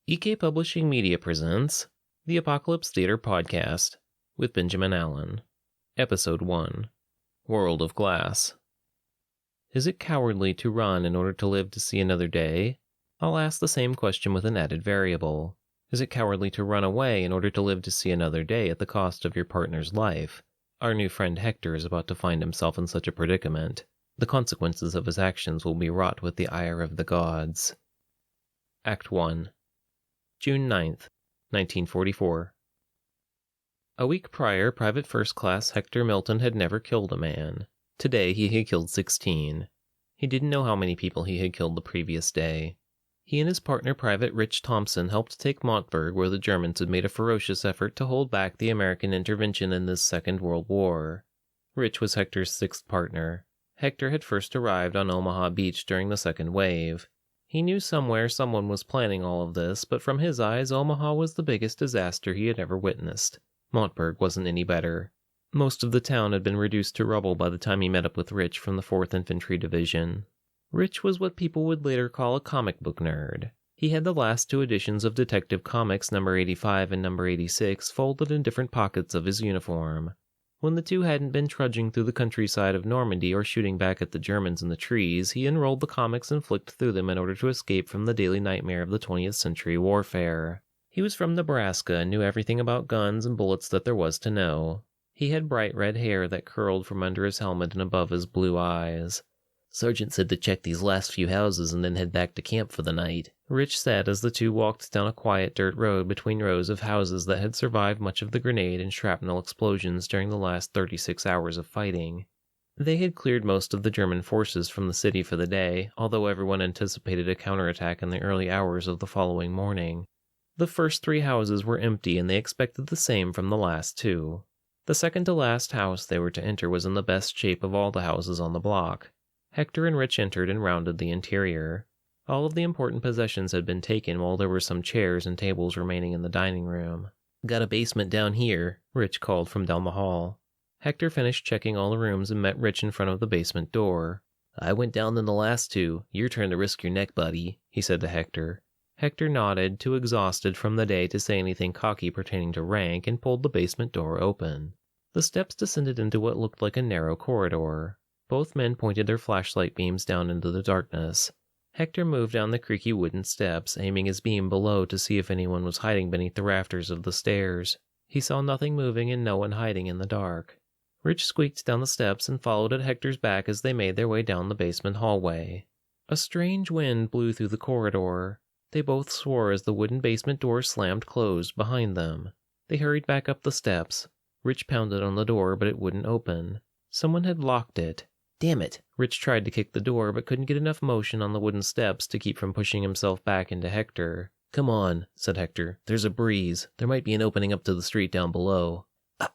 EK Publishing Media presents the Apocalypse Theater Podcast with Benjamin Allen. Episode 1, World of Glass. Is it cowardly to run in order to live to see another day? I'll ask the same question with an added variable. Is it cowardly to run away in order to live to see another day at the cost of your partner's life? Our new friend Hector is about to find himself in such a predicament. The consequences of his actions will be wrought with the ire of the gods. Act 1. June 9th, 1944. A week prior, Private First Class Hector Milton had never killed a man. Today, he had killed 16. He didn't know how many people he had killed the previous day. He and his partner, Private Rich Thompson, helped take Montebourg, where the Germans had made a ferocious effort to hold back the American intervention in this Second World War. Rich was Hector's sixth partner. Hector had first arrived on Omaha Beach during the second wave. He knew somewhere someone was planning all of this, but from his eyes, Omaha was the biggest disaster he had ever witnessed. Montebourg wasn't any better. Most of the town had been reduced to rubble by the time he met up with Rich from the 4th Infantry Division. Rich was what people would later call a comic book nerd. He had the last two editions of Detective Comics number 85 and number 86 folded in different pockets of his uniform. When the two hadn't been trudging through the countryside of Normandy or shooting back at the Germans in the trees, he unrolled the comics and flicked through them in order to escape from the daily nightmare of the 20th century warfare. He was from Nebraska and knew everything about guns and bullets that there was to know. He had bright red hair that curled from under his helmet and above his blue eyes. "Sergeant said to check these last few houses and then head back to camp for the night," Rich said as the two walked down a quiet dirt road between rows of houses that had survived much of the grenade and shrapnel explosions during the last 36 hours of fighting. They had cleared most of the German forces from the city for the day, although everyone anticipated a counterattack in the early hours of the following morning. The first three houses were empty and they expected the same from the last two. The second to last house they were to enter was in the best shape of all the houses on the block. Hector and Rich entered and rounded the interior. All of the important possessions had been taken while there were some chairs and tables remaining in the dining room. "Got a basement down here," Rich called from down the hall. Hector finished checking all the rooms and met Rich in front of the basement door. "I went down in the last two. Your turn to risk your neck, buddy," he said to Hector. Hector nodded, too exhausted from the day to say anything cocky pertaining to rank, and pulled the basement door open. The steps descended into what looked like a narrow corridor. Both men pointed their flashlight beams down into the darkness. Hector moved down the creaky wooden steps, aiming his beam below to see if anyone was hiding beneath the rafters of the stairs. He saw nothing moving and no one hiding in the dark. Rich squeaked down the steps and followed at Hector's back as they made their way down the basement hallway. A strange wind blew through the corridor. They both swore as the wooden basement door slammed closed behind them. They hurried back up the steps. Rich pounded on the door, but it wouldn't open. Someone had locked it. Damn it! Rich tried to kick the door, but couldn't get enough motion on the wooden steps to keep from pushing himself back into Hector. "Come on," said Hector. "There's a breeze. There might be an opening up to the street down below."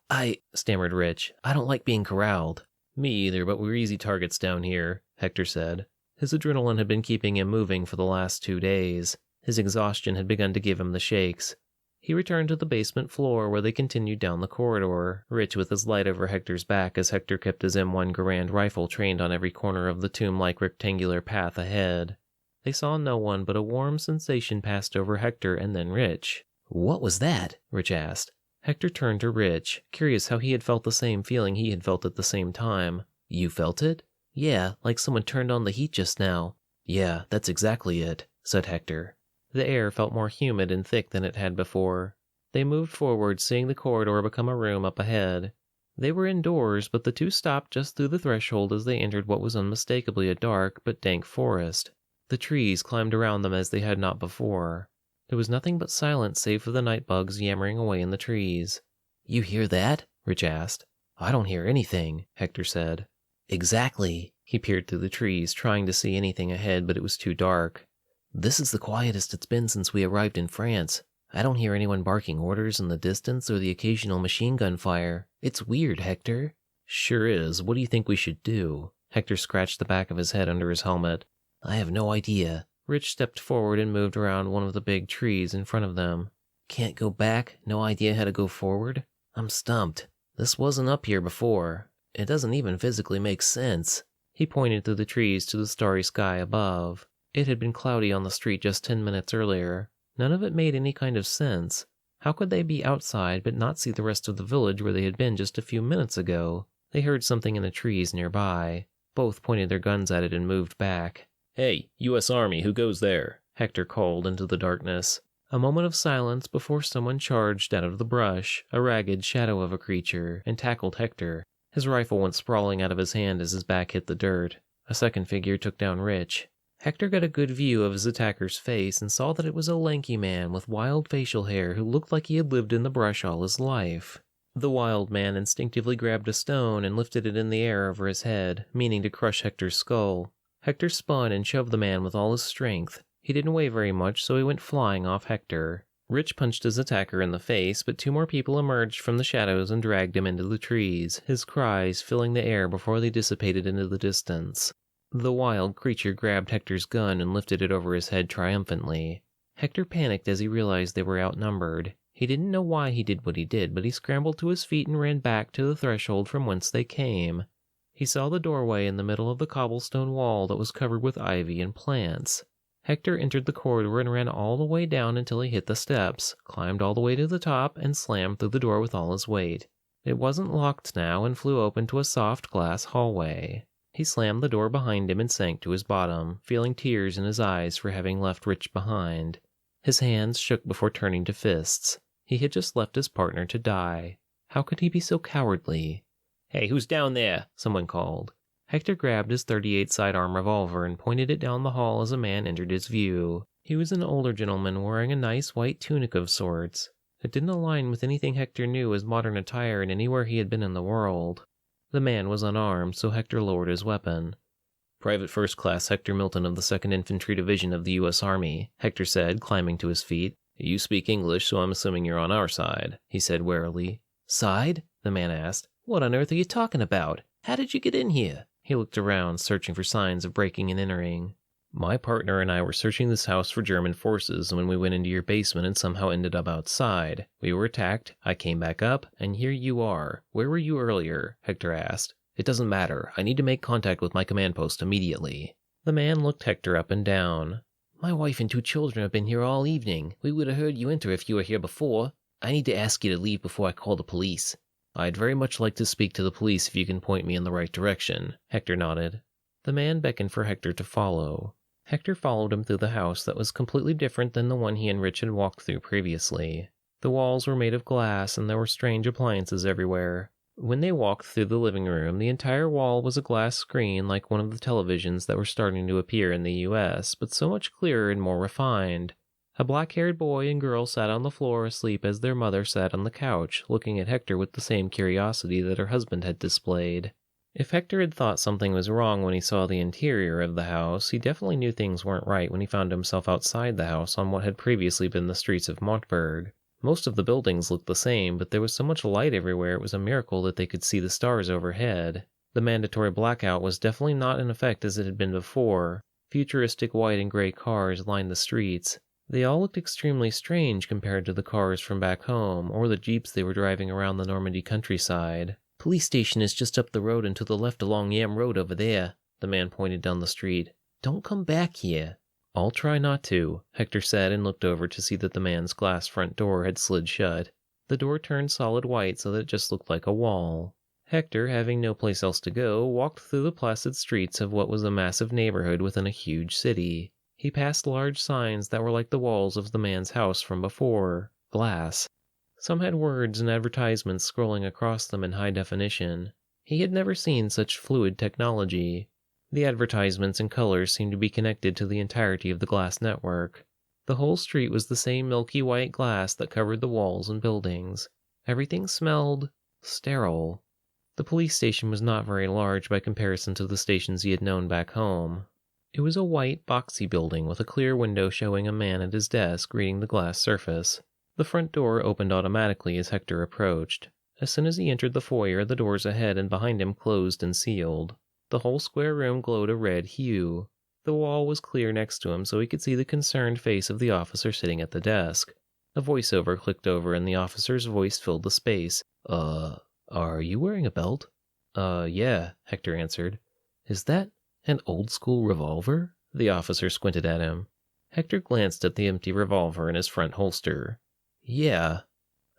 I stammered Rich. "I don't like being corralled." "Me either, but we're easy targets down here," Hector said. His adrenaline had been keeping him moving for the last 2 days. His exhaustion had begun to give him the shakes. He returned to the basement floor where they continued down the corridor, Rich with his light over Hector's back as Hector kept his M1 Garand rifle trained on every corner of the tomb-like rectangular path ahead. They saw no one, but a warm sensation passed over Hector and then Rich. "What was that?" Rich asked. Hector turned to Rich, curious how he had felt the same feeling he had felt at the same time. "You felt it?" "Yeah, like someone turned on the heat just now." "Yeah, that's exactly it," said Hector. The air felt more humid and thick than it had before. They moved forward, seeing the corridor become a room up ahead. They were indoors, but the two stopped just through the threshold as they entered what was unmistakably a dark but dank forest. The trees climbed around them as they had not before. There was nothing but silence save for the night bugs yammering away in the trees. "You hear that?" Rich asked. "I don't hear anything," Hector said. "Exactly." He peered through the trees, trying to see anything ahead, but it was too dark. "This is the quietest it's been since we arrived in France. I don't hear anyone barking orders in the distance or the occasional machine gun fire. It's weird, Hector." "Sure is. What do you think we should do?" Hector scratched the back of his head under his helmet. "I have no idea." Rich stepped forward and moved around one of the big trees in front of them. "Can't go back? No idea how to go forward? I'm stumped. This wasn't up here before. It doesn't even physically make sense." He pointed through the trees to the starry sky above. It had been cloudy on the street just 10 minutes earlier. None of it made any kind of sense. How could they be outside but not see the rest of the village where they had been just a few minutes ago? They heard something in the trees nearby. Both pointed their guns at it and moved back. "Hey, U.S. Army, who goes there?" Hector called into the darkness. A moment of silence before someone charged out of the brush, a ragged shadow of a creature, and tackled Hector. His rifle went sprawling out of his hand as his back hit the dirt. A second figure took down Rich. Hector got a good view of his attacker's face and saw that it was a lanky man with wild facial hair who looked like he had lived in the brush all his life. The wild man instinctively grabbed a stone and lifted it in the air over his head, meaning to crush Hector's skull. Hector spun and shoved the man with all his strength. He didn't weigh very much, so he went flying off Hector. Rich punched his attacker in the face, but two more people emerged from the shadows and dragged him into the trees, his cries filling the air before they dissipated into the distance. The wild creature grabbed Hector's gun and lifted it over his head triumphantly. Hector panicked as he realized they were outnumbered. He didn't know why he did what he did, but he scrambled to his feet and ran back to the threshold from whence they came. He saw the doorway in the middle of the cobblestone wall that was covered with ivy and plants. Hector entered the corridor and ran all the way down until he hit the steps, climbed all the way to the top, and slammed through the door with all his weight. It wasn't locked now and flew open to a soft glass hallway. He slammed the door behind him and sank to his bottom, feeling tears in his eyes for having left Rich behind. His hands shook before turning to fists. He had just left his partner to die. How could he be so cowardly? "Hey, who's down there?" someone called. Hector grabbed his .38 sidearm revolver and pointed it down the hall as a man entered his view. He was an older gentleman wearing a nice white tunic of sorts. It didn't align with anything Hector knew as modern attire in anywhere he had been in the world. The man was unarmed, so Hector lowered his weapon. "Private First Class Hector Milton of the 2nd Infantry Division of the U.S. Army," Hector said, climbing to his feet. "You speak English, so I'm assuming you're on our side," he said warily. "Side?" the man asked. "What on earth are you talking about? How did you get in here?" He looked around, searching for signs of breaking and entering. "My partner and I were searching this house for German forces when we went into your basement and somehow ended up outside. We were attacked, I came back up, and here you are. Where were you earlier?" Hector asked. "It doesn't matter. I need to make contact with my command post immediately." The man looked Hector up and down. "My wife and 2 children have been here all evening. We would have heard you enter if you were here before. I need to ask you to leave before I call the police." "I'd very much like to speak to the police if you can point me in the right direction." Hector nodded. The man beckoned for Hector to follow. Hector followed him through the house that was completely different than the one he and Rich had walked through previously. The walls were made of glass and there were strange appliances everywhere. When they walked through the living room, the entire wall was a glass screen like one of the televisions that were starting to appear in the US, but so much clearer and more refined. A black-haired boy and girl sat on the floor asleep as their mother sat on the couch, looking at Hector with the same curiosity that her husband had displayed. If Hector had thought something was wrong when he saw the interior of the house, he definitely knew things weren't right when he found himself outside the house on what had previously been the streets of Montebourg. Most of the buildings looked the same, but there was so much light everywhere it was a miracle that they could see the stars overhead. The mandatory blackout was definitely not in effect as it had been before. Futuristic white and gray cars lined the streets. They all looked extremely strange compared to the cars from back home, or the jeeps they were driving around the Normandy countryside. "Police station is just up the road and to the left along Yam Road over there," the man pointed down the street. "Don't come back here." "I'll try not to," Hector said and looked over to see that the man's glass front door had slid shut. The door turned solid white so that it just looked like a wall. Hector, having no place else to go, walked through the placid streets of what was a massive neighborhood within a huge city. He passed large signs that were like the walls of the man's house from before, glass. Some had words and advertisements scrolling across them in high definition. He had never seen such fluid technology. The advertisements and colors seemed to be connected to the entirety of the glass network. The whole street was the same milky white glass that covered the walls and buildings. Everything smelled sterile. The police station was not very large by comparison to the stations he had known back home. It was a white, boxy building with a clear window showing a man at his desk reading the glass surface. The front door opened automatically as Hector approached. As soon as he entered the foyer, the doors ahead and behind him closed and sealed. The whole square room glowed a red hue. The wall was clear next to him so he could see the concerned face of the officer sitting at the desk. A voiceover clicked over and the officer's voice filled the space. Are you wearing a belt?" Yeah," Hector answered. "Is that an old-school revolver?" The officer squinted at him. Hector glanced at the empty revolver in his front holster. Yeah.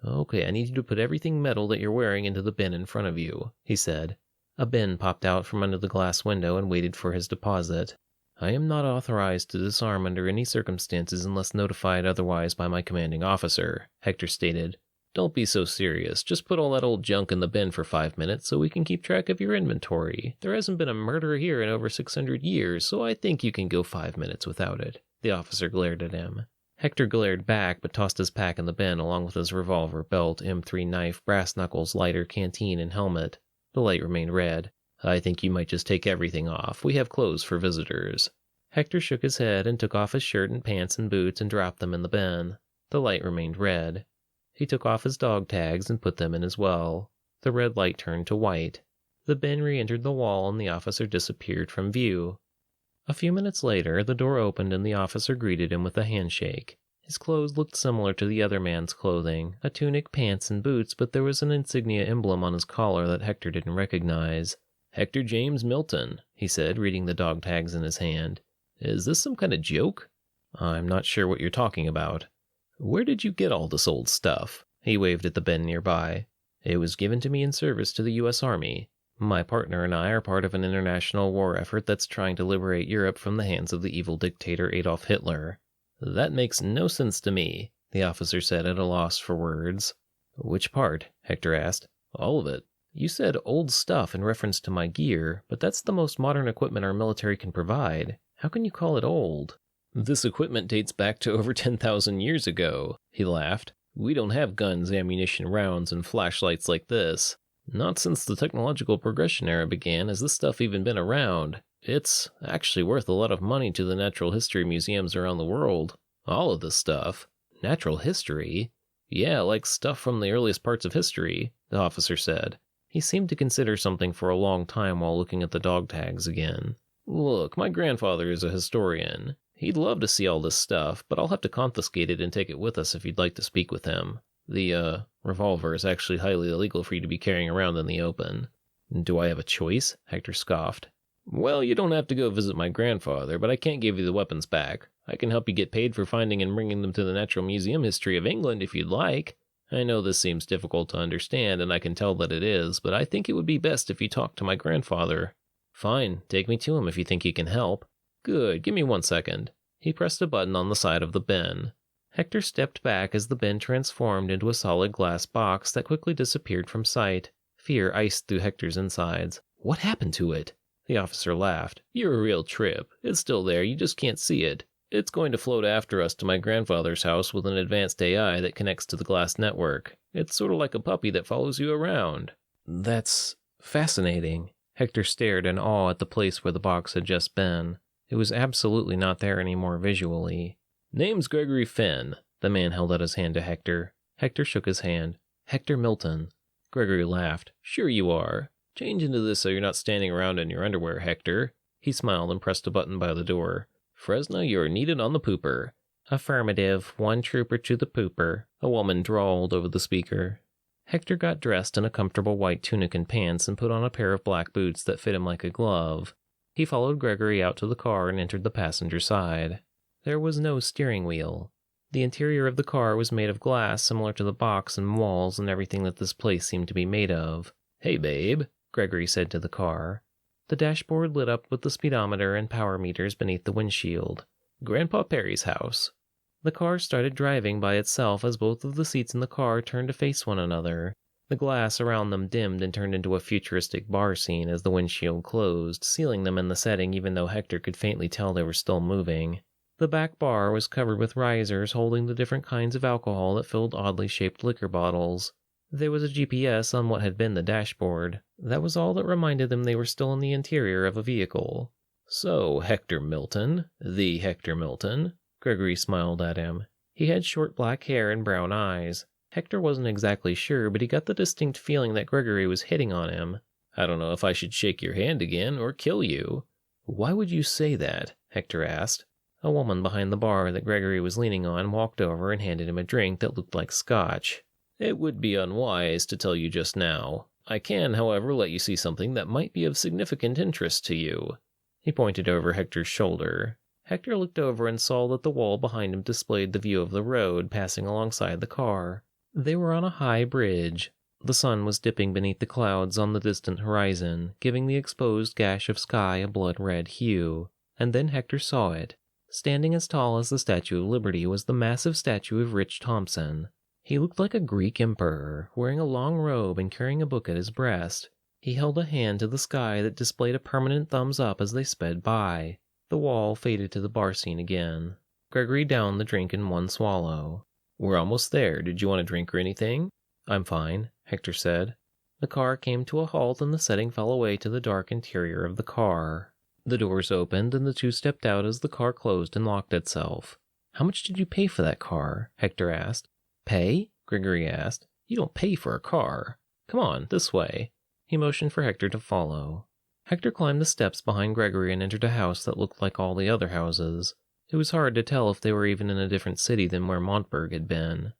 Okay, I need you to put everything metal that you're wearing into the bin in front of you, he said. A bin popped out from under the glass window and waited for his deposit. I am not authorized to disarm under any circumstances unless notified otherwise by my commanding officer, Hector stated. Don't be so serious. Just put all that old junk in the bin for 5 minutes so we can keep track of your inventory. There hasn't been a murder here in over 600 years, so I think you can go 5 minutes without it. The officer glared at him. Hector glared back but tossed his pack in the bin along with his revolver, belt, M3 knife, brass knuckles, lighter, canteen, and helmet. The light remained red. I think you might just take everything off. We have clothes for visitors. Hector shook his head and took off his shirt and pants and boots and dropped them in the bin. The light remained red. He took off his dog tags and put them in as well. The red light turned to white. The bin re-entered the wall and the officer disappeared from view. A few minutes later, the door opened and the officer greeted him with a handshake. His clothes looked similar to the other man's clothing, a tunic, pants, and boots, but there was an insignia emblem on his collar that Hector didn't recognize. Hector James Milton, he said, reading the dog tags in his hand. Is this some kind of joke? I'm not sure what you're talking about. Where did you get all this old stuff? He waved at the bin nearby. It was given to me in service to the U.S. Army. My partner and I are part of an international war effort that's trying to liberate Europe from the hands of the evil dictator Adolf Hitler. That makes no sense to me, the officer said at a loss for words. Which part? Hector asked. All of it. You said old stuff in reference to my gear, but that's the most modern equipment our military can provide. How can you call it old? This equipment dates back to over 10,000 years ago, he laughed. We don't have guns, ammunition, rounds, and flashlights like this. Not since the technological progression era began has this stuff even been around. It's actually worth a lot of money to the natural history museums around the world. All of this stuff. Natural history? Yeah, like stuff from the earliest parts of history, the officer said. He seemed to consider something for a long time while looking at the dog tags again. Look, my grandfather is a historian. He'd love to see all this stuff, but I'll have to confiscate it and take it with us if you'd like to speak with him. The, revolver is actually highly illegal for you to be carrying around in the open. Do I have a choice? Hector scoffed. Well, you don't have to go visit my grandfather, but I can't give you the weapons back. I can help you get paid for finding and bringing them to the Natural Museum History of England if you'd like. I know this seems difficult to understand, and I can tell that it is, but I think it would be best if you talk to my grandfather. Fine, take me to him if you think he can help. Good, give me 1 second. He pressed a button on the side of the bin. Hector stepped back as the bin transformed into a solid glass box that quickly disappeared from sight. Fear iced through Hector's insides. What happened to it? The officer laughed. You're a real trip. It's still there, you just can't see it. It's going to float after us to my grandfather's house with an advanced AI that connects to the glass network. It's sort of like a puppy that follows you around. That's fascinating. Hector stared in awe at the place where the box had just been. It was absolutely not there anymore visually. Name's Gregory Fenn. The man held out his hand to Hector. Hector shook his hand. Hector Milton. Gregory laughed. Sure you are. Change into this so you're not standing around in your underwear, Hector. He smiled and pressed a button by the door. Fresno, you're needed on the pooper. Affirmative. 1 trooper to the pooper, a woman drawled over the speaker. Hector got dressed in a comfortable white tunic and pants and put on a pair of black boots that fit him like a glove. He followed Gregory out to the car and entered the passenger side. There was no steering wheel. The interior of the car was made of glass similar to the box and walls and everything that this place seemed to be made of. Hey, babe, Gregory said to the car. The dashboard lit up with the speedometer and power meters beneath the windshield. Grandpa Perry's house. The car started driving by itself as both of the seats in the car turned to face one another. The glass around them dimmed and turned into a futuristic bar scene as the windshield closed, sealing them in the setting even though Hector could faintly tell they were still moving. The back bar was covered with risers holding the different kinds of alcohol that filled oddly shaped liquor bottles. There was a GPS on what had been the dashboard. That was all that reminded them they were still in the interior of a vehicle. So, Hector Milton, the Hector Milton, Gregory smiled at him. He had short black hair and brown eyes. Hector wasn't exactly sure, but he got the distinct feeling that Gregory was hitting on him. I don't know if I should shake your hand again or kill you. Why would you say that? Hector asked. A woman behind the bar that Gregory was leaning on walked over and handed him a drink that looked like scotch. It would be unwise to tell you just now. I can, however, let you see something that might be of significant interest to you. He pointed over Hector's shoulder. Hector looked over and saw that the wall behind him displayed the view of the road passing alongside the car. They were on a high bridge. The sun was dipping beneath the clouds on the distant horizon, giving the exposed gash of sky a blood-red hue. And then Hector saw it. Standing as tall as the Statue of Liberty was the massive statue of Rich Thompson. He looked like a Greek emperor, wearing a long robe and carrying a book at his breast. He held a hand to the sky that displayed a permanent thumbs up as they sped by. The wall faded to the bar scene again. Gregory downed the drink in one swallow. "We're almost there. Did you want a drink or anything?" "I'm fine," Hector said. The car came to a halt and the setting fell away to the dark interior of the car. The doors opened and the two stepped out as the car closed and locked itself. "How much did you pay for that car?" Hector asked. "Pay?" Gregory asked. "You don't pay for a car. Come on, this way." He motioned for Hector to follow. Hector climbed the steps behind Gregory and entered a house that looked like all the other houses. It was hard to tell if they were even in a different city than where Montebourg had been.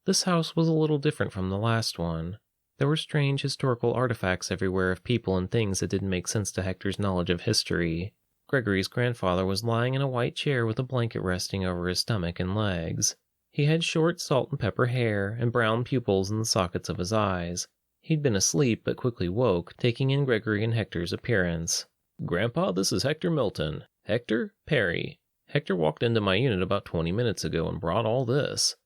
This house was a little different from the last one. There were strange historical artifacts everywhere of people and things that didn't make sense to Hector's knowledge of history. Gregory's grandfather was lying in a white chair with a blanket resting over his stomach and legs. He had short salt and pepper hair and brown pupils in the sockets of his eyes. He'd been asleep but quickly woke, taking in Gregory and Hector's appearance. "Grandpa, this is Hector Milton. Hector, Perry. Hector walked into my unit about 20 minutes ago and brought all this."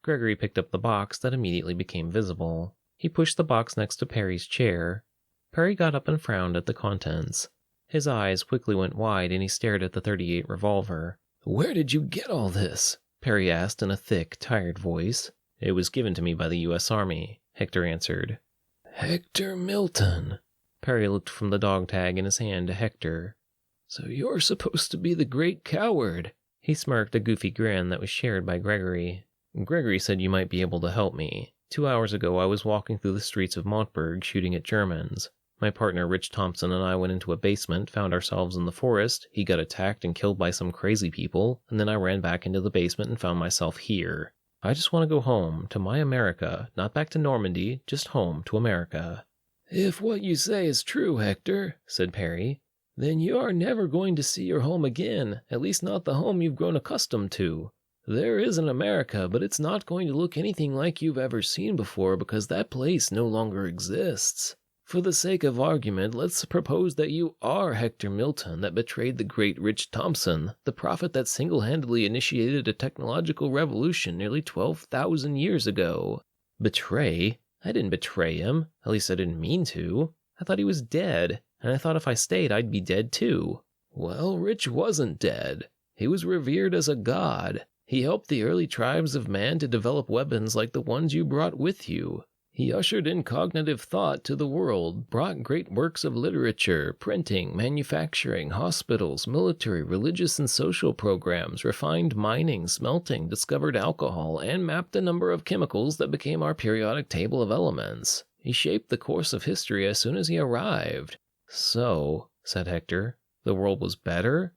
Gregory picked up the box that immediately became visible. He pushed the box next to Perry's chair. Perry got up and frowned at the contents. His eyes quickly went wide and he stared at the .38 revolver. "Where did you get all this?" Perry asked in a thick, tired voice. "It was given to me by the U.S. Army," Hector answered. "Hector Milton." Perry looked from the dog tag in his hand to Hector. "So you're supposed to be the great coward." He smirked a goofy grin that was shared by Gregory. "Gregory said you might be able to help me. 2 hours ago I was walking through the streets of Montebourg shooting at Germans. My partner Rich Thompson and I went into a basement, found ourselves in the forest, he got attacked and killed by some crazy people, and then I ran back into the basement and found myself here. I just want to go home, to my America, not back to Normandy, just home to America." "If what you say is true, Hector," said Perry, "then you are never going to see your home again, at least not the home you've grown accustomed to. There is an America, but it's not going to look anything like you've ever seen before because that place no longer exists. For the sake of argument, let's propose that you are Hector Milton that betrayed the great Rich Thompson, the prophet that single-handedly initiated a technological revolution nearly 12,000 years ago." "Betray? I didn't betray him. At least I didn't mean to. I thought he was dead, and I thought if I stayed I'd be dead too." "Well, Rich wasn't dead. He was revered as a god. He helped the early tribes of man to develop weapons like the ones you brought with you. He ushered in cognitive thought to the world, brought great works of literature, printing, manufacturing, hospitals, military, religious, and social programs, refined mining, smelting, discovered alcohol, and mapped a number of chemicals that became our periodic table of elements. He shaped the course of history as soon as he arrived." "So," said Hector, "the world was better?"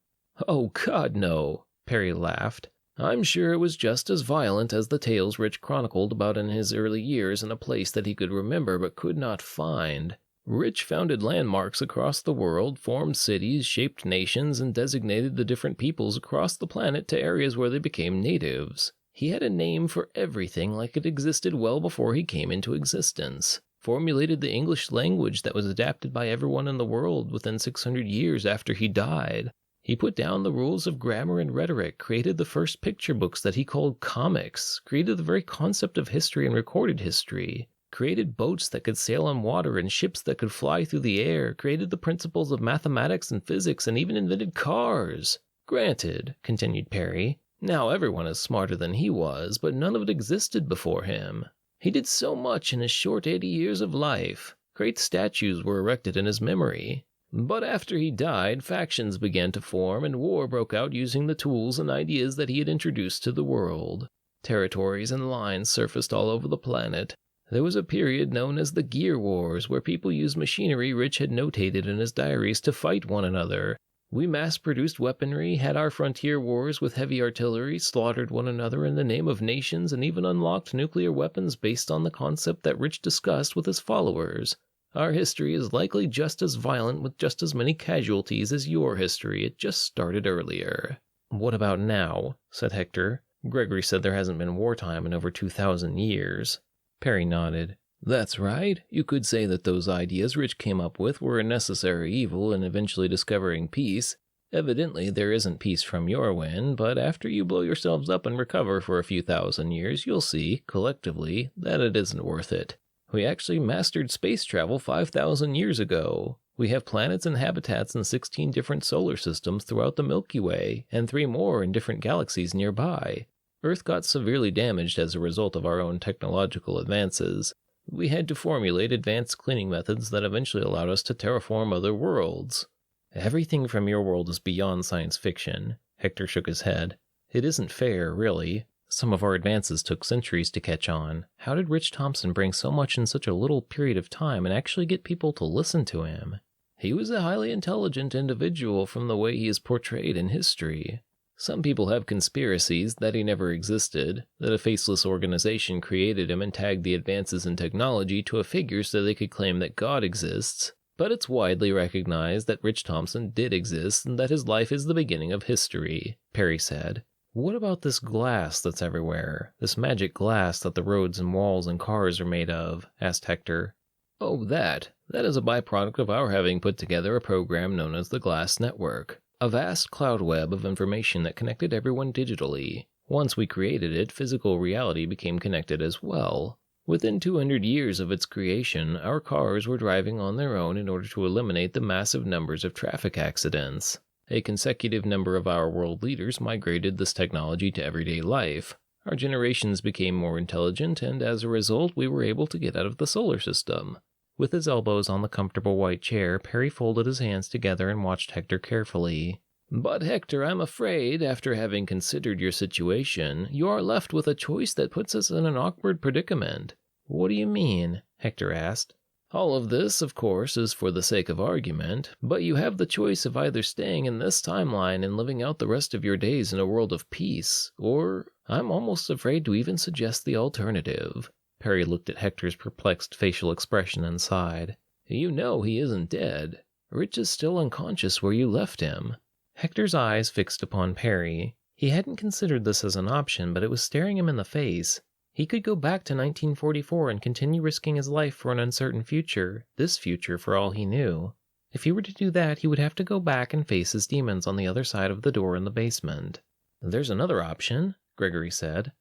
"Oh, God, no," Perry laughed. "I'm sure it was just as violent as the tales Rich chronicled about in his early years in a place that he could remember but could not find. Rich founded landmarks across the world, formed cities, shaped nations, and designated the different peoples across the planet to areas where they became natives. He had a name for everything like it existed well before he came into existence. Formulated the English language that was adapted by everyone in the world within 600 years after he died. He put down the rules of grammar and rhetoric, created the first picture books that he called comics, created the very concept of history and recorded history, created boats that could sail on water and ships that could fly through the air, created the principles of mathematics and physics, and even invented cars. Granted," continued Perry, "now everyone is smarter than he was, but none of it existed before him. He did so much in his short 80 years of life. Great statues were erected in his memory. But after he died, factions began to form and war broke out using the tools and ideas that he had introduced to the world. Territories and lines surfaced all over the planet. There was a period known as the Gear Wars where people used machinery Rich had notated in his diaries to fight one another. We mass-produced weaponry, had our frontier wars with heavy artillery, slaughtered one another in the name of nations, and even unlocked nuclear weapons based on the concept that Rich discussed with his followers. Our history is likely just as violent with just as many casualties as your history. It just started earlier." "What about now?" said Hector. "Gregory said there hasn't been wartime in over 2,000 years. Perry nodded. "That's right. You could say that those ideas Rich came up with were a necessary evil in eventually discovering peace. Evidently, there isn't peace from your end, but after you blow yourselves up and recover for a few thousand years, you'll see, collectively, that it isn't worth it. We actually mastered space travel 5,000 years ago. We have planets and habitats in 16 different solar systems throughout the Milky Way, and 3 more in different galaxies nearby. Earth got severely damaged as a result of our own technological advances. We had to formulate advanced cleaning methods that eventually allowed us to terraform other worlds." "Everything from your world is beyond science fiction." Hector shook his head. "It isn't fair, really. Some of our advances took centuries to catch on. How did Rich Thompson bring so much in such a little period of time and actually get people to listen to him?" "He was a highly intelligent individual from the way he is portrayed in history. Some people have conspiracies that he never existed, that a faceless organization created him and tagged the advances in technology to a figure so they could claim that God exists. But it's widely recognized that Rich Thompson did exist and that his life is the beginning of history," Perry said. "What about this glass that's everywhere? This magic glass that the roads and walls and cars are made of?" asked Hector. "Oh, that is a byproduct of our having put together a program known as the Glass Network. A vast cloud web of information that connected everyone digitally. Once we created it, physical reality became connected as well. Within 200 years of its creation, our cars were driving on their own in order to eliminate the massive numbers of traffic accidents. A consecutive number of our world leaders migrated this technology to everyday life. Our generations became more intelligent, and as a result, we were able to get out of the solar system." With his elbows on the comfortable white chair, Perry folded his hands together and watched Hector carefully. "But Hector, I'm afraid, after having considered your situation, you are left with a choice that puts us in an awkward predicament." "What do you mean?" Hector asked. "All of this, of course, is for the sake of argument, but you have the choice of either staying in this timeline and living out the rest of your days in a world of peace, or I'm almost afraid to even suggest the alternative." Perry looked at Hector's perplexed facial expression and sighed. "You know he isn't dead. Rich is still unconscious where you left him." Hector's eyes fixed upon Perry. He hadn't considered this as an option, but it was staring him in the face. He could go back to 1944 and continue risking his life for an uncertain future, this future for all he knew. If he were to do that, he would have to go back and face his demons on the other side of the door in the basement. "There's another option," Gregory said.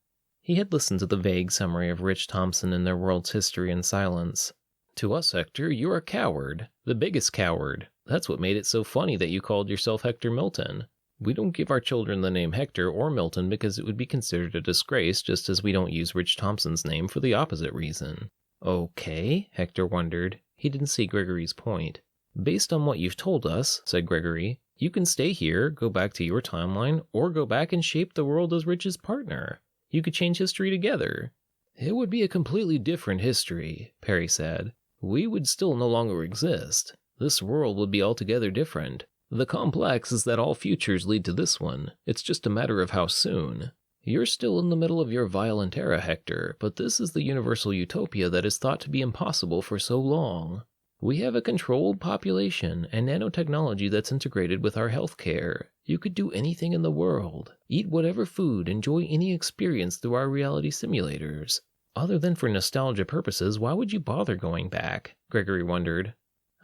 He had listened to the vague summary of Rich Thompson and their world's history in silence. "To us, Hector, you're a coward. The biggest coward. That's what made it so funny that you called yourself Hector Milton. We don't give our children the name Hector or Milton because it would be considered a disgrace, just as we don't use Rich Thompson's name for the opposite reason." "Okay," Hector wondered. He didn't see Gregory's point. "Based on what you've told us," said Gregory, "you can stay here, go back to your timeline, or go back and shape the world as Rich's partner. You could change history together." "It would be a completely different history," Perry said. "We would still no longer exist. This world would be altogether different. The complex is that all futures lead to this one. It's just a matter of how soon. You're still in the middle of your violent era, Hector, but this is the universal utopia that is thought to be impossible for so long. We have a controlled population and nanotechnology that's integrated with our healthcare. You could do anything in the world, eat whatever food, enjoy any experience through our reality simulators. Other than for nostalgia purposes, why would you bother going back?" Gregory wondered.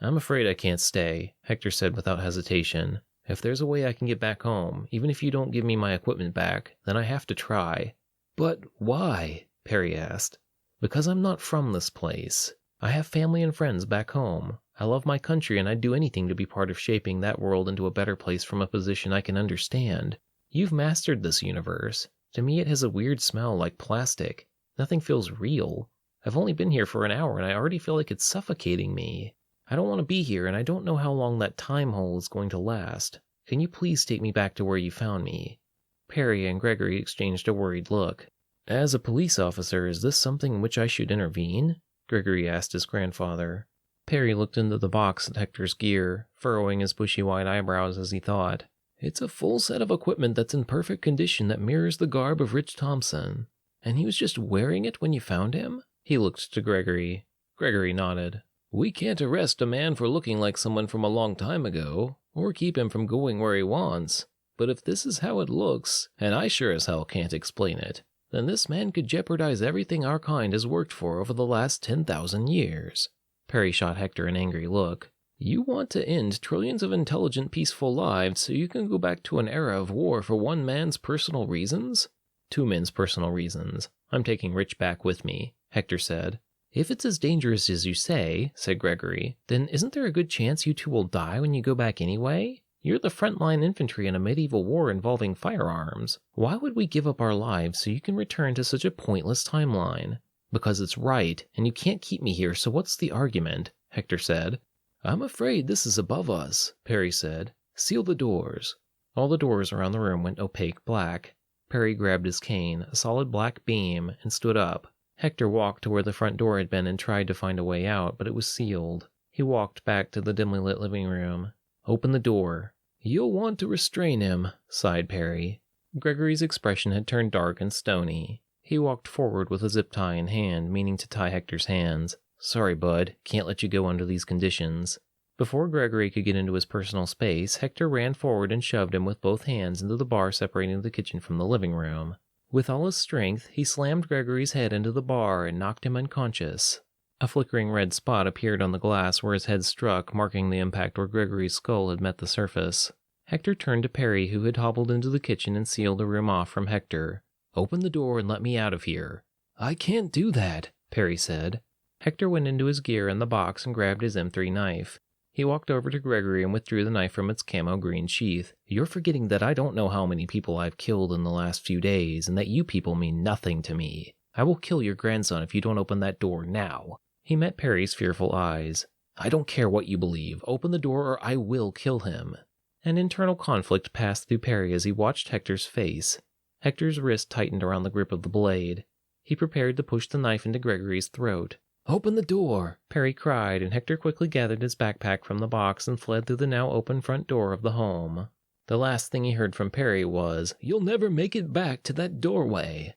"I'm afraid I can't stay," Hector said without hesitation. "If there's a way I can get back home, even if you don't give me my equipment back, then I have to try." "But why?" Perry asked. "Because I'm not from this place. I have family and friends back home. I love my country and I'd do anything to be part of shaping that world into a better place from a position I can understand. You've mastered this universe. To me it has a weird smell like plastic. Nothing feels real. I've only been here for an hour and I already feel like it's suffocating me. I don't want to be here and I don't know how long that time hole is going to last. Can you please take me back to where you found me?" Perry and Gregory exchanged a worried look. "As a police officer, is this something in which I should intervene?" Gregory asked his grandfather. Perry looked into the box at Hector's gear, furrowing his bushy white eyebrows as he thought. "It's a full set of equipment that's in perfect condition that mirrors the garb of Rich Thompson. And he was just wearing it when you found him?" He looked to Gregory. Gregory nodded. "We can't arrest a man for looking like someone from a long time ago, or keep him from going where he wants. but if this is how it looks, and I sure as hell can't explain it, then this man could jeopardize everything our kind has worked for over the last 10,000 years. Perry shot Hector an angry look. You want to end trillions of intelligent, peaceful lives so you can go back to an era of war for one man's personal reasons? 2 men's personal reasons. I'm taking Rich back with me, Hector said. If it's as dangerous as you say, said Gregory, then isn't there a good chance you two will die when you go back anyway? You're the frontline infantry in a medieval war involving firearms. Why would we give up our lives so you can return to such a pointless timeline? Because it's right, and you can't keep me here, so what's the argument? Hector said. I'm afraid this is above us, Perry said. Seal the doors. All the doors around the room went opaque black. Perry grabbed his cane, a solid black beam, and stood up. Hector walked to where the front door had been and tried to find a way out, but it was sealed. He walked back to the dimly lit living room. Open the door. You'll want to restrain him, sighed Perry. Gregory's expression had turned dark and stony. He walked forward with a zip tie in hand, meaning to tie Hector's hands. Sorry, bud. Can't let you go under these conditions. Before Gregory could get into his personal space, Hector ran forward and shoved him with both hands into the bar separating the kitchen from the living room. With all his strength, he slammed Gregory's head into the bar and knocked him unconscious. A flickering red spot appeared on the glass where his head struck, marking the impact where Gregory's skull had met the surface. Hector turned to Perry, who had hobbled into the kitchen and sealed the room off from Hector. Open the door and let me out of here. I can't do that, Perry said. Hector went into his gear in the box and grabbed his M3 knife. He walked over to Gregory and withdrew the knife from its camo green sheath. You're forgetting that I don't know how many people I've killed in the last few days, and that you people mean nothing to me. I will kill your grandson if you don't open that door now. He met Perry's fearful eyes. I don't care what you believe. Open the door or I will kill him. An internal conflict passed through Perry as he watched Hector's face. Hector's wrist tightened around the grip of the blade. He prepared to push the knife into Gregory's throat. Open the door, Perry cried, and Hector quickly gathered his backpack from the box and fled through the now open front door of the home. The last thing he heard from Perry was, You'll never make it back to that doorway.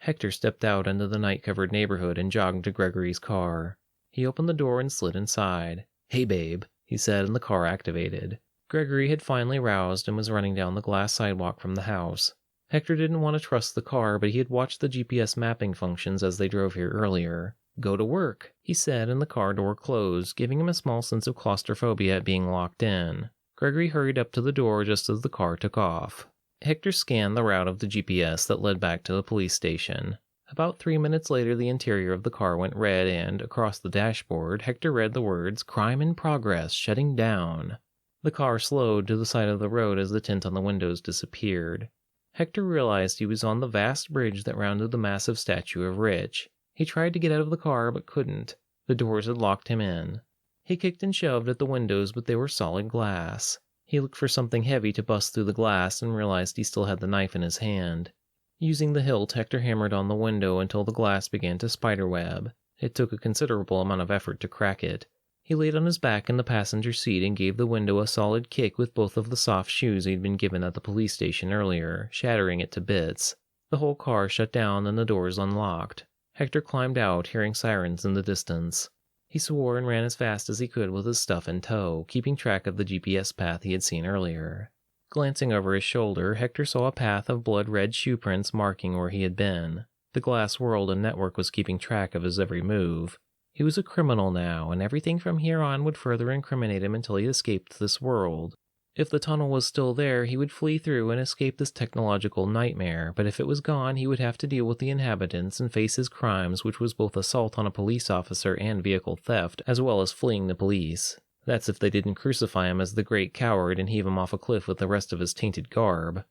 Hector stepped out into the night-covered neighborhood and jogged to Gregory's car. He opened the door and slid inside. Hey, babe, he said, and the car activated. Gregory had finally roused and was running down the glass sidewalk from the house. Hector didn't want to trust the car, but he had watched the GPS mapping functions as they drove here earlier. Go to work, he said, and the car door closed, giving him a small sense of claustrophobia at being locked in. Gregory hurried up to the door just as the car took off. Hector scanned the route of the GPS that led back to the police station. About 3 minutes later, the interior of the car went red and, across the dashboard, Hector read the words, Crime in progress, shutting down. The car slowed to the side of the road as the tint on the windows disappeared. Hector realized he was on the vast bridge that rounded the massive statue of Rich. He tried to get out of the car, but couldn't. The doors had locked him in. He kicked and shoved at the windows, but they were solid glass. He looked for something heavy to bust through the glass and realized he still had the knife in his hand. Using the hilt, Hector hammered on the window until the glass began to spiderweb. It took a considerable amount of effort to crack it. He laid on his back in the passenger seat and gave the window a solid kick with both of the soft shoes he'd been given at the police station earlier, shattering it to bits. The whole car shut down and the doors unlocked. Hector climbed out, hearing sirens in the distance. He swore and ran as fast as he could with his stuff in tow, keeping track of the GPS path he had seen earlier. Glancing over his shoulder, Hector saw a path of blood-red shoe prints marking where he had been. The glass world and network was keeping track of his every move. He was a criminal now, and everything from here on would further incriminate him until he escaped this world. If the tunnel was still there, he would flee through and escape this technological nightmare, but if it was gone, he would have to deal with the inhabitants and face his crimes, which was both assault on a police officer and vehicle theft, as well as fleeing the police. That's if they didn't crucify him as the great coward and heave him off a cliff with the rest of his tainted garb.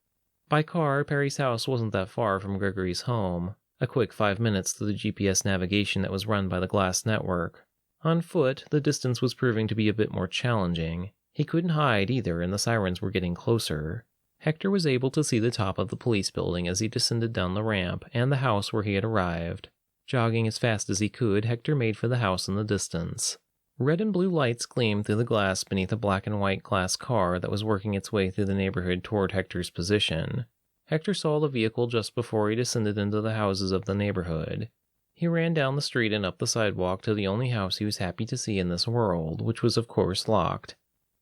By car, Perry's house wasn't that far from Gregory's home. A quick 5 minutes through the GPS navigation that was run by the glass network. On foot, the distance was proving to be a bit more challenging. He couldn't hide either, and the sirens were getting closer. Hector was able to see the top of the police building as he descended down the ramp, and the house where he had arrived. Jogging as fast as he could, Hector made for the house in the distance. Red and blue lights gleamed through the glass beneath a black and white glass car that was working its way through the neighborhood toward Hector's position. Hector saw the vehicle just before he descended into the houses of the neighborhood. He ran down the street and up the sidewalk to the only house he was happy to see in this world, which was of course locked.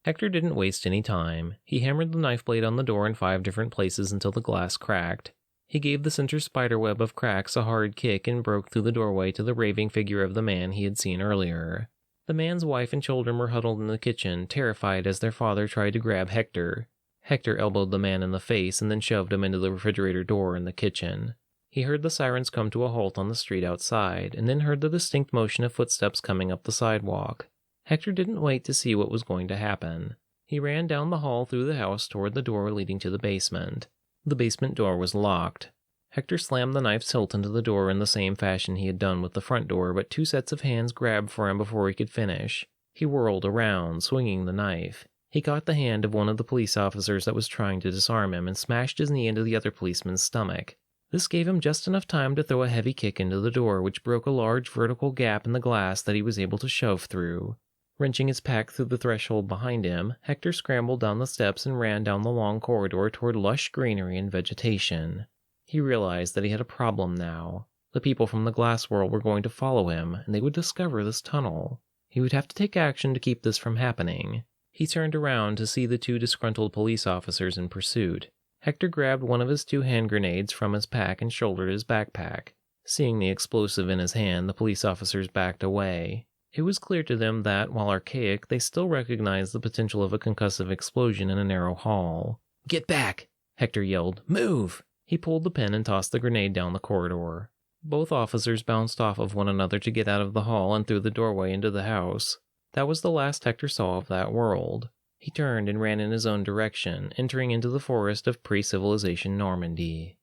Hector didn't waste any time. He hammered the knife blade on the door in 5 different places until the glass cracked. He gave the center spiderweb of cracks a hard kick and broke through the doorway to the raving figure of the man he had seen earlier. The man's wife and children were huddled in the kitchen, terrified as their father tried to grab Hector. Hector elbowed the man in the face and then shoved him into the refrigerator door in the kitchen. He heard the sirens come to a halt on the street outside, and then heard the distinct motion of footsteps coming up the sidewalk. Hector didn't wait to see what was going to happen. He ran down the hall through the house toward the door leading to the basement. The basement door was locked. Hector slammed the knife's hilt into the door in the same fashion he had done with the front door, but 2 sets of hands grabbed for him before he could finish. He whirled around, swinging the knife. He caught the hand of one of the police officers that was trying to disarm him and smashed his knee into the other policeman's stomach. This gave him just enough time to throw a heavy kick into the door, which broke a large vertical gap in the glass that he was able to shove through. Wrenching his pack through the threshold behind him, Hector scrambled down the steps and ran down the long corridor toward lush greenery and vegetation. He realized that he had a problem now. The people from the glass world were going to follow him, and they would discover this tunnel. He would have to take action to keep this from happening. He turned around to see the 2 disgruntled police officers in pursuit. Hector grabbed one of his 2 hand grenades from his pack and shouldered his backpack. Seeing the explosive in his hand, the police officers backed away. It was clear to them that, while archaic, they still recognized the potential of a concussive explosion in a narrow hall. "Get back!" Hector yelled. "Move!" He pulled the pin and tossed the grenade down the corridor. Both officers bounced off of one another to get out of the hall and through the doorway into the house. That was the last Hector saw of that world. He turned and ran in his own direction, entering into the forest of pre-civilization Normandy.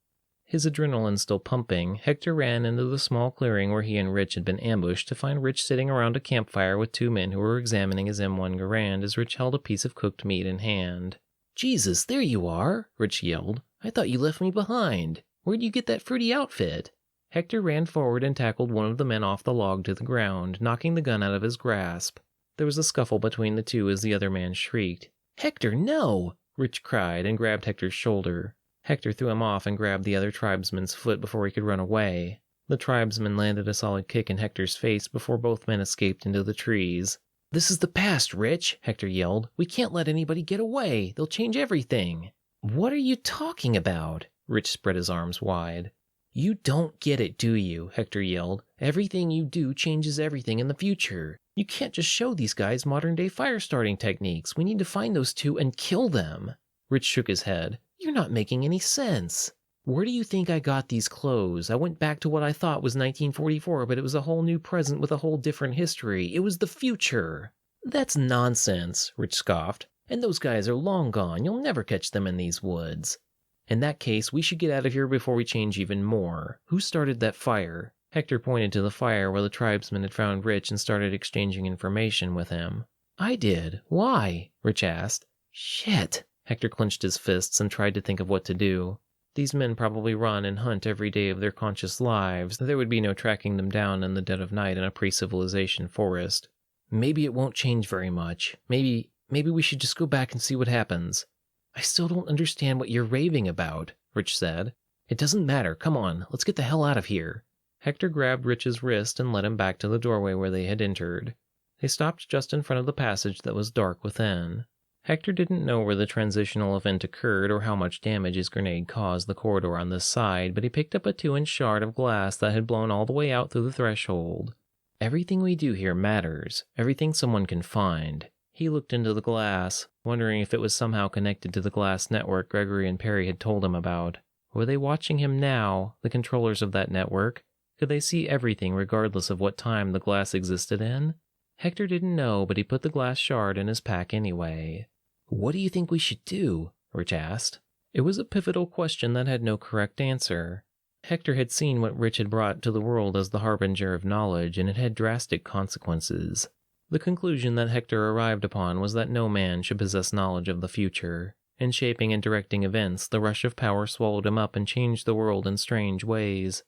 His adrenaline still pumping, Hector ran into the small clearing where he and Rich had been ambushed to find Rich sitting around a campfire with 2 men who were examining his M1 Garand as Rich held a piece of cooked meat in hand. "Jesus, there you are!" Rich yelled. "I thought you left me behind. Where'd you get that fruity outfit?" Hector ran forward and tackled one of the men off the log to the ground, knocking the gun out of his grasp. There was a scuffle between the 2 as the other man shrieked. "Hector, no!" Rich cried and grabbed Hector's shoulder. Hector threw him off and grabbed the other tribesman's foot before he could run away. The tribesman landed a solid kick in Hector's face before both men escaped into the trees. "This is the past, Rich," Hector yelled. "We can't let anybody get away. They'll change everything." "What are you talking about?" Rich spread his arms wide. "You don't get it, do you?" Hector yelled. "Everything you do changes everything in the future. You can't just show these guys modern-day fire-starting techniques. We need to find those 2 and kill them." Rich shook his head. "You're not making any sense. Where do you think I got these clothes? I went back to what I thought was 1944, but it was a whole new present with a whole different history. It was the future." "That's nonsense," Rich scoffed. "And those guys are long gone. You'll never catch them in these woods." "In that case, we should get out of here before we change even more. Who started that fire?" Hector pointed to the fire where the tribesman had found Rich and started exchanging information with him. "I did. Why?" Rich asked. "Shit." Hector clenched his fists and tried to think of what to do. These men probably run and hunt every day of their conscious lives. There would be no tracking them down in the dead of night in a pre-civilization forest. "Maybe it won't change very much. Maybe we should just go back and see what happens." "I still don't understand what you're raving about," Rich said. "It doesn't matter. Come on, let's get the hell out of here." Hector grabbed Rich's wrist and led him back to the doorway where they had entered. They stopped just in front of the passage that was dark within. Hector didn't know where the transitional event occurred or how much damage his grenade caused the corridor on this side, but he picked up a 2-inch shard of glass that had blown all the way out through the threshold. "Everything we do here matters. Everything someone can find." He looked into the glass, wondering if it was somehow connected to the glass network Gregory and Perry had told him about. Were they watching him now, the controllers of that network? Could they see everything regardless of what time the glass existed in? Hector didn't know, but he put the glass shard in his pack anyway. "What do you think we should do?" Rich asked. It was a pivotal question that had no correct answer. Hector had seen what Rich had brought to the world as the harbinger of knowledge, and it had drastic consequences. The conclusion that Hector arrived upon was that no man should possess knowledge of the future. In shaping and directing events, the rush of power swallowed him up and changed the world in strange ways.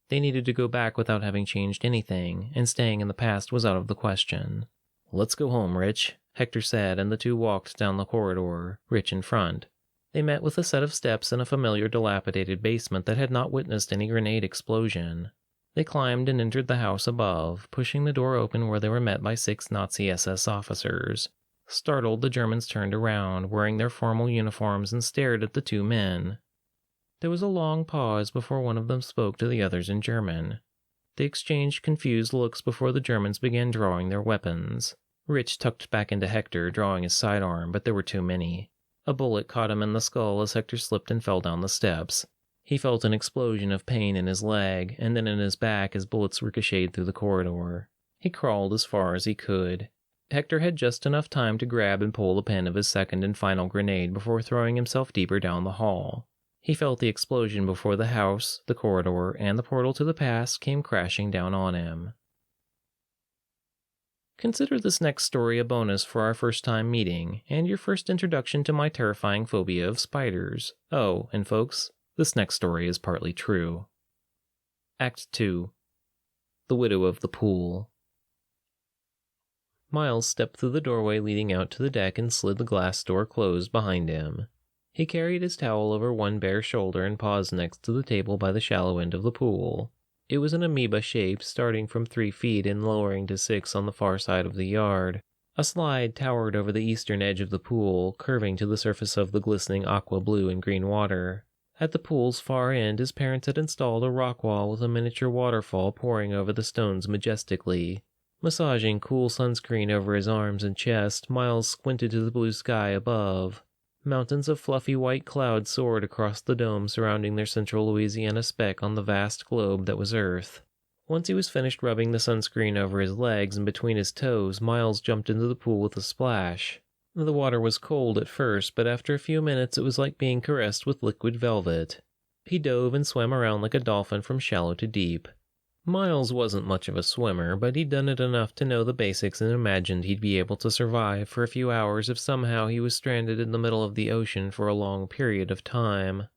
They needed to go back without having changed anything, and staying in the past was out of the question. "Let's go home, Rich," Hector said, and the 2 walked down the corridor, Rich in front. They met with a set of steps in a familiar dilapidated basement that had not witnessed any grenade explosion. They climbed and entered the house above, pushing the door open where they were met by 6 Nazi SS officers. Startled, the Germans turned around, wearing their formal uniforms, and stared at the two men. There was a long pause before one of them spoke to the others in German. They exchanged confused looks before the Germans began drawing their weapons. Rich tucked back into Hector, drawing his sidearm, but there were too many. A bullet caught him in the skull as Hector slipped and fell down the steps. He felt an explosion of pain in his leg, and then in his back as bullets ricocheted through the corridor. He crawled as far as he could. Hector had just enough time to grab and pull the pin of his second and final grenade before throwing himself deeper down the hall. He felt the explosion before the house, the corridor, and the portal to the past came crashing down on him. Consider this next story a bonus for our first time meeting, and your first introduction to my terrifying phobia of spiders. Oh, and folks, this next story is partly true. Act 2. The Widow of the Pool. Miles stepped through the doorway leading out to the deck and slid the glass door closed behind him. He carried his towel over one bare shoulder and paused next to the table by the shallow end of the pool. It was an amoeba shape, starting from 3 feet and lowering to 6 on the far side of the yard. A slide towered over the eastern edge of the pool, curving to the surface of the glistening aqua blue and green water. At the pool's far end, his parents had installed a rock wall with a miniature waterfall pouring over the stones majestically. Massaging cool sunscreen over his arms and chest, Miles squinted to the blue sky above. Mountains of fluffy white cloud soared across the dome surrounding their central Louisiana speck on the vast globe that was Earth. Once he was finished rubbing the sunscreen over his legs and between his toes, Miles jumped into the pool with a splash. The water was cold at first, but after a few minutes it was like being caressed with liquid velvet. He dove and swam around like a dolphin from shallow to deep. Miles wasn't much of a swimmer, but he'd done it enough to know the basics and imagined he'd be able to survive for a few hours if somehow he was stranded in the middle of the ocean for a long period of time.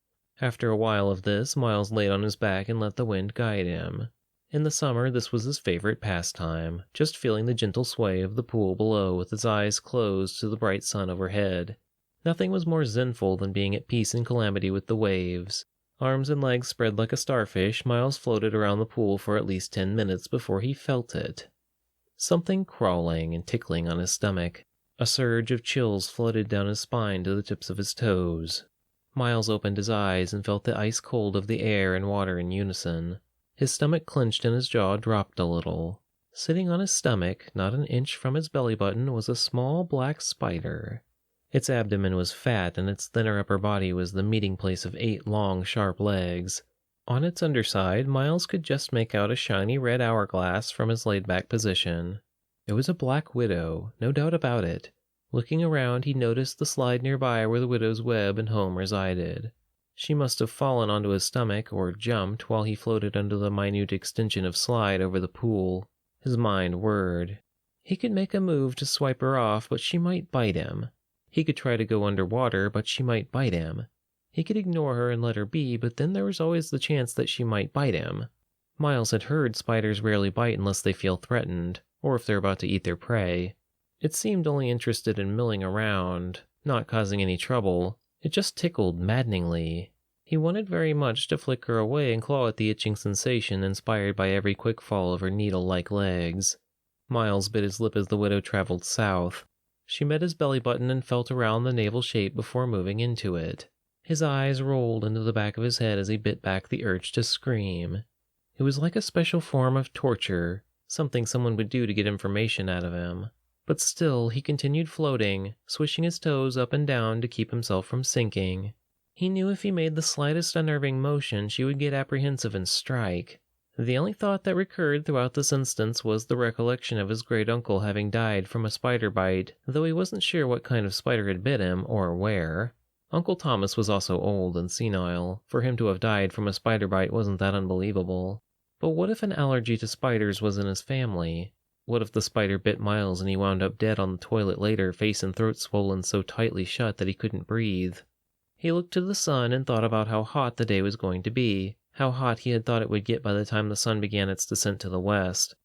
After a while of this, Miles laid on his back and let the wind guide him. In the summer, this was his favorite pastime, just feeling the gentle sway of the pool below with his eyes closed to the bright sun overhead. Nothing was more zenful than being at peace in calamity with the waves. Arms and legs spread like a starfish, Miles floated around the pool for at least 10 minutes before he felt it. Something crawling and tickling on his stomach. A surge of chills flooded down his spine to the tips of his toes. Miles opened his eyes and felt the ice cold of the air and water in unison. His stomach clenched and his jaw dropped a little. Sitting on his stomach, not an inch from his belly button, was a small black spider. Its abdomen was fat, and its thinner upper body was the meeting place of 8 long, sharp legs. On its underside, Miles could just make out a shiny red hourglass from his laid-back position. It was a black widow, no doubt about it. Looking around, he noticed the slide nearby where the widow's web and home resided. She must have fallen onto his stomach, or jumped, while he floated under the minute extension of slide over the pool. His mind whirred. He could make a move to swipe her off, but she might bite him. He could try to go underwater, but she might bite him. He could ignore her and let her be, but then there was always the chance that she might bite him. Miles had heard spiders rarely bite unless they feel threatened, or if they're about to eat their prey. It seemed only interested in milling around, not causing any trouble. It just tickled maddeningly. He wanted very much to flick her away and claw at the itching sensation inspired by every quick fall of her needle-like legs. Miles bit his lip as the widow traveled south. She met his belly button and felt around the navel shape before moving into it. His eyes rolled into the back of his head as he bit back the urge to scream. It was like a special form of torture, something someone would do to get information out of him. But still, he continued floating, swishing his toes up and down to keep himself from sinking. He knew if he made the slightest unnerving motion, she would get apprehensive and strike. The only thought that recurred throughout this instance was the recollection of his great-uncle having died from a spider bite, though he wasn't sure what kind of spider had bit him, or where. Uncle Thomas was also old and senile. For him to have died from a spider bite wasn't that unbelievable. But what if an allergy to spiders was in his family? What if the spider bit Miles and he wound up dead on the toilet later, face and throat swollen so tightly shut that he couldn't breathe? He looked to the sun and thought about how hot the day was going to be. How hot he had thought it would get by the time the sun began its descent to the west.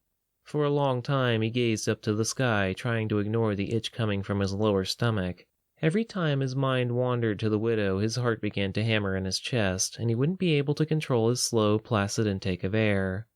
For a long time he gazed up to the sky, trying to ignore the itch coming from his lower stomach. Every time his mind wandered to the widow, his heart began to hammer in his chest, and he wouldn't be able to control his slow, placid intake of air.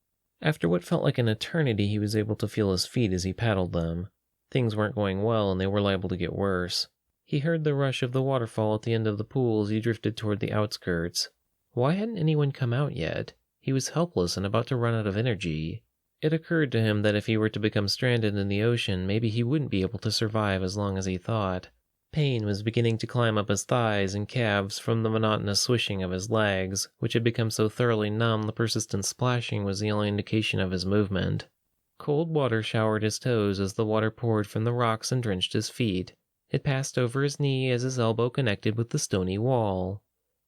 After what felt like an eternity, he was able to feel his feet as he paddled them. Things weren't going well and they were liable to get worse. He heard the rush of the waterfall at the end of the pool as he drifted toward the outskirts. Why hadn't anyone come out yet? He was helpless and about to run out of energy. It occurred to him that if he were to become stranded in the ocean, maybe he wouldn't be able to survive as long as he thought. Pain was beginning to climb up his thighs and calves from the monotonous swishing of his legs, which had become so thoroughly numb the persistent splashing was the only indication of his movement. Cold water showered his toes as the water poured from the rocks and drenched his feet. It passed over his knee as his elbow connected with the stony wall.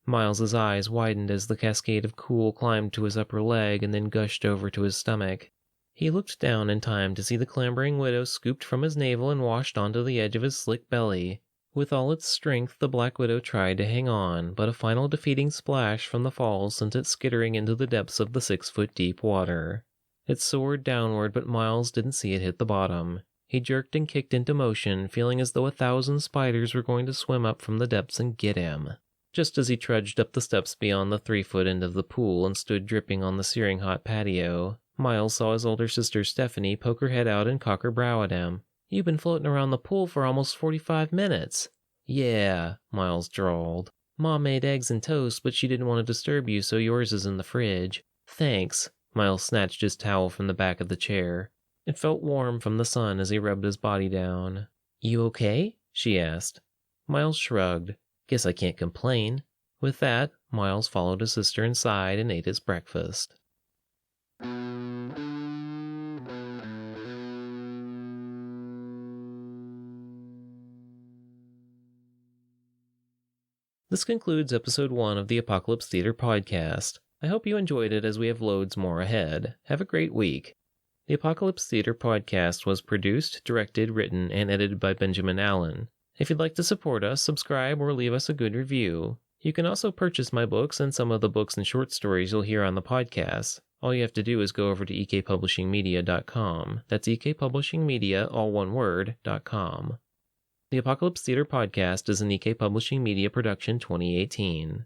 Miles's eyes widened as the cascade of cool climbed to his upper leg and then gushed over to his stomach. He looked down in time to see the clambering widow scooped from his navel and washed onto the edge of his slick belly. With all its strength, the Black Widow tried to hang on, but a final defeating splash from the falls sent it skittering into the depths of the 6-foot-deep water. It soared downward, but Miles didn't see it hit the bottom. He jerked and kicked into motion, feeling as though 1,000 spiders were going to swim up from the depths and get him. Just as he trudged up the steps beyond the 3-foot end of the pool and stood dripping on the searing hot patio, Miles saw his older sister Stephanie poke her head out and cock her brow at him. "You've been floating around the pool for almost 45 minutes. "Yeah," Miles drawled. "Mom made eggs and toast, but she didn't want to disturb you, so yours is in the fridge." "Thanks." Miles snatched his towel from the back of the chair. It felt warm from the sun as he rubbed his body down. "You okay?" she asked. Miles shrugged. "Guess I can't complain." With that, Miles followed his sister inside and ate his breakfast. This concludes episode 1 of the Apocalypse Theater podcast. I hope you enjoyed it as we have loads more ahead. Have a great week. The Apocalypse Theater podcast was produced, directed, written, and edited by Benjamin Allen. If you'd like to support us, subscribe or leave us a good review. You can also purchase my books and some of the books and short stories you'll hear on the podcast. All you have to do is go over to ekpublishingmedia.com. That's ekpublishingmedia, all one word, .com. The Apocalypse Theater podcast is an EK Publishing Media production 2018.